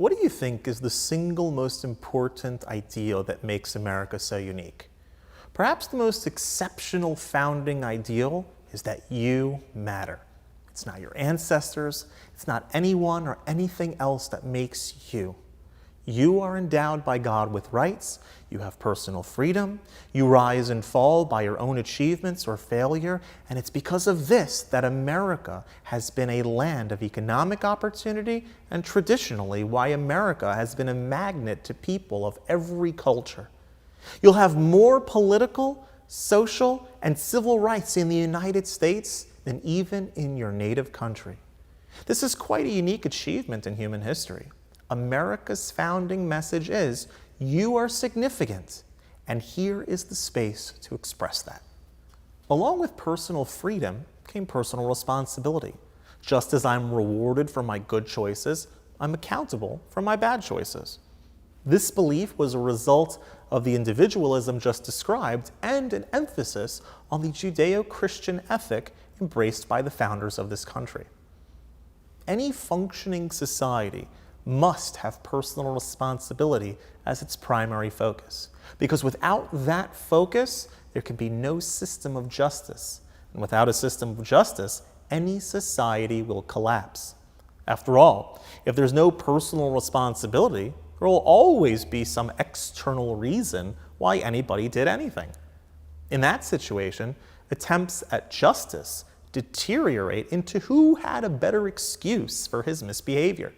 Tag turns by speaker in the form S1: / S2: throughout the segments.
S1: What do you think is the single most important ideal that makes America so unique? Perhaps the most exceptional founding ideal is that you matter. It's not your ancestors, it's not anyone or anything else that makes you. You are endowed by God with rights, you have personal freedom, you rise and fall by your own achievements or failure, and it's because of this that America has been a land of economic opportunity and traditionally why America has been a magnet to people of every culture. You'll have more political, social, and civil rights in the United States than even in your native country. This is quite a unique achievement in human history. America's founding message is, you are significant, and here is the space to express that. Along with personal freedom came personal responsibility. Just as I'm rewarded for my good choices, I'm accountable for my bad choices. This belief was a result of the individualism just described and an emphasis on the Judeo-Christian ethic embraced by the founders of this country. Any functioning society must have personal responsibility as its primary focus, because without that focus, there can be no system of justice. And without a system of justice, any society will collapse. After all, if there's no personal responsibility, there will always be some external reason why anybody did anything. In that situation, attempts at justice deteriorate into who had a better excuse for his misbehavior.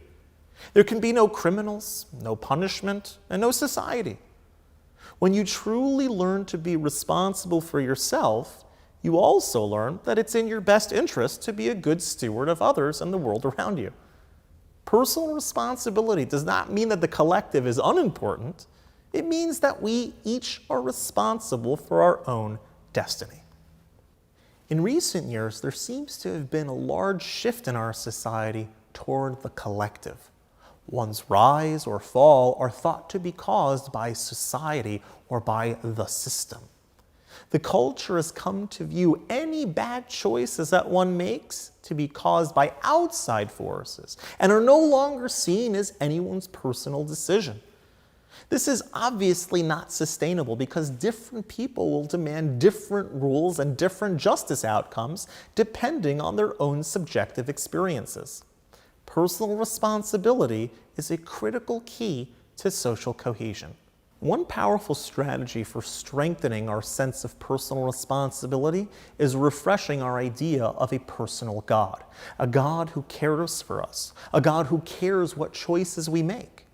S1: There can be no criminals, no punishment, and no society. When you truly learn to be responsible for yourself, you also learn that it's in your best interest to be a good steward of others and the world around you. Personal responsibility does not mean that the collective is unimportant. It means that we each are responsible for our own destiny. In recent years, there seems to have been a large shift in our society toward the collective. One's rise or fall are thought to be caused by society or by the system. The culture has come to view any bad choices that one makes to be caused by outside forces and are no longer seen as anyone's personal decision. This is obviously not sustainable because different people will demand different rules and different justice outcomes depending on their own subjective experiences. Personal responsibility is a critical key to social cohesion. One powerful strategy for strengthening our sense of personal responsibility is refreshing our idea of a personal God, a God who cares for us, a God who cares what choices we make.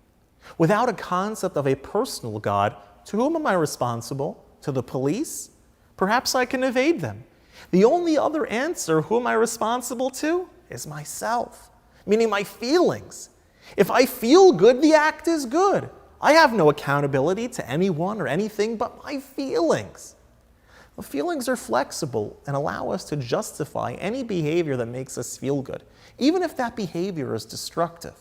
S1: Without a concept of a personal God, to whom am I responsible? To the police? Perhaps I can evade them. The only other answer, who am I responsible to, is myself. Meaning my feelings. If I feel good, the act is good. I have no accountability to anyone or anything but my feelings. Well, feelings are flexible and allow us to justify any behavior that makes us feel good, even if that behavior is destructive.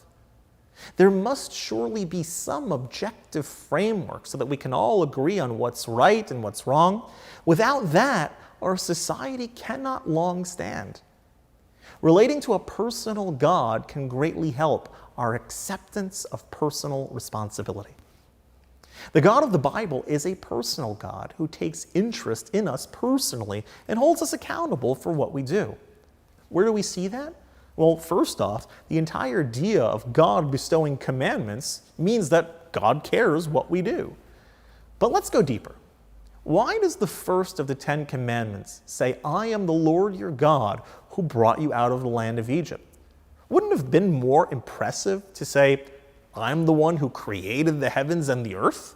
S1: There must surely be some objective framework so that we can all agree on what's right and what's wrong. Without that, our society cannot long stand. Relating to a personal God can greatly help our acceptance of personal responsibility. The God of the Bible is a personal God who takes interest in us personally and holds us accountable for what we do. Where do we see that? Well, first off, the entire idea of God bestowing commandments means that God cares what we do. But let's go deeper. Why does the first of the 10 Commandments say, I am the Lord your God who brought you out of the land of Egypt? Wouldn't it have been more impressive to say, I'm the one who created the heavens and the earth?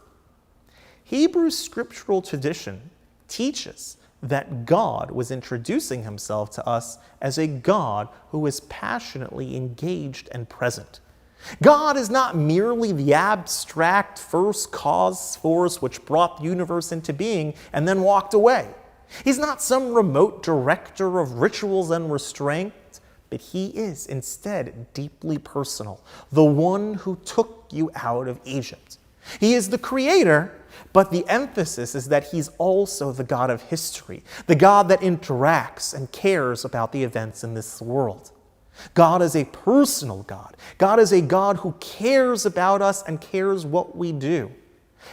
S1: Hebrew scriptural tradition teaches that God was introducing himself to us as a God who is passionately engaged and present. God is not merely the abstract first cause force which brought the universe into being and then walked away. He's not some remote director of rituals and restraint, but he is instead deeply personal, the one who took you out of Egypt. He is the creator, but the emphasis is that he's also the God of history, the God that interacts and cares about the events in this world. God is a personal God. God is a God who cares about us and cares what we do.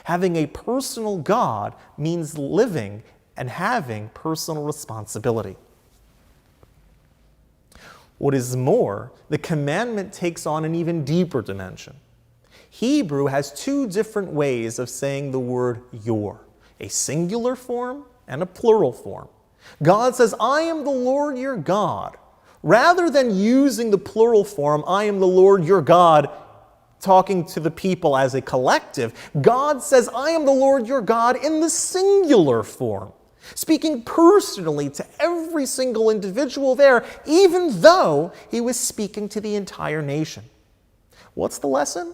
S1: Having a personal God means living and having personal responsibility. What is more, the commandment takes on an even deeper dimension. Hebrew has two different ways of saying the word your, a singular form and a plural form. God says, I am the Lord your God. Rather than using the plural form, I am the Lord your God, talking to the people as a collective, God says, I am the Lord your God in the singular form, speaking personally to every single individual there, even though he was speaking to the entire nation. What's the lesson?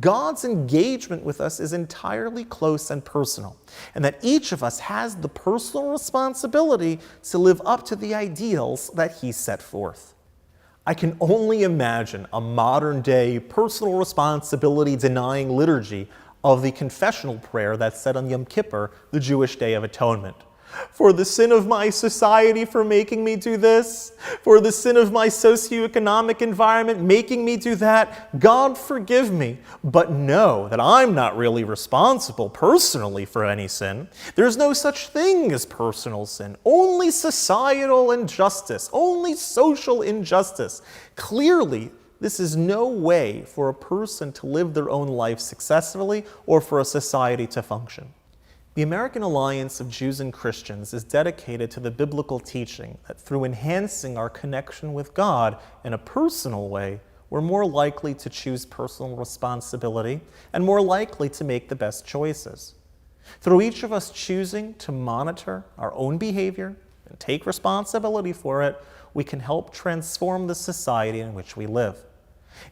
S1: God's engagement with us is entirely close and personal, and that each of us has the personal responsibility to live up to the ideals that he set forth. I can only imagine a modern-day personal responsibility denying liturgy of the confessional prayer that's said on Yom Kippur, the Jewish Day of Atonement. For the sin of my society for making me do this, for the sin of my socioeconomic environment making me do that, God forgive me. But know that I'm not really responsible personally for any sin. There's no such thing as personal sin, only societal injustice, only social injustice. Clearly, this is no way for a person to live their own life successfully or for a society to function. The American Alliance of Jews and Christians is dedicated to the biblical teaching that through enhancing our connection with God in a personal way, we're more likely to choose personal responsibility and more likely to make the best choices. Through each of us choosing to monitor our own behavior and take responsibility for it, we can help transform the society in which we live.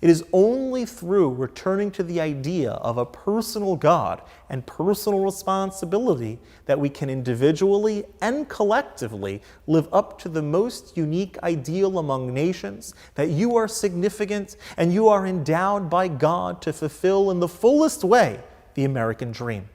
S1: It is only through returning to the idea of a personal God and personal responsibility that we can individually and collectively live up to the most unique ideal among nations, that you are significant and you are endowed by God to fulfill in the fullest way the American dream.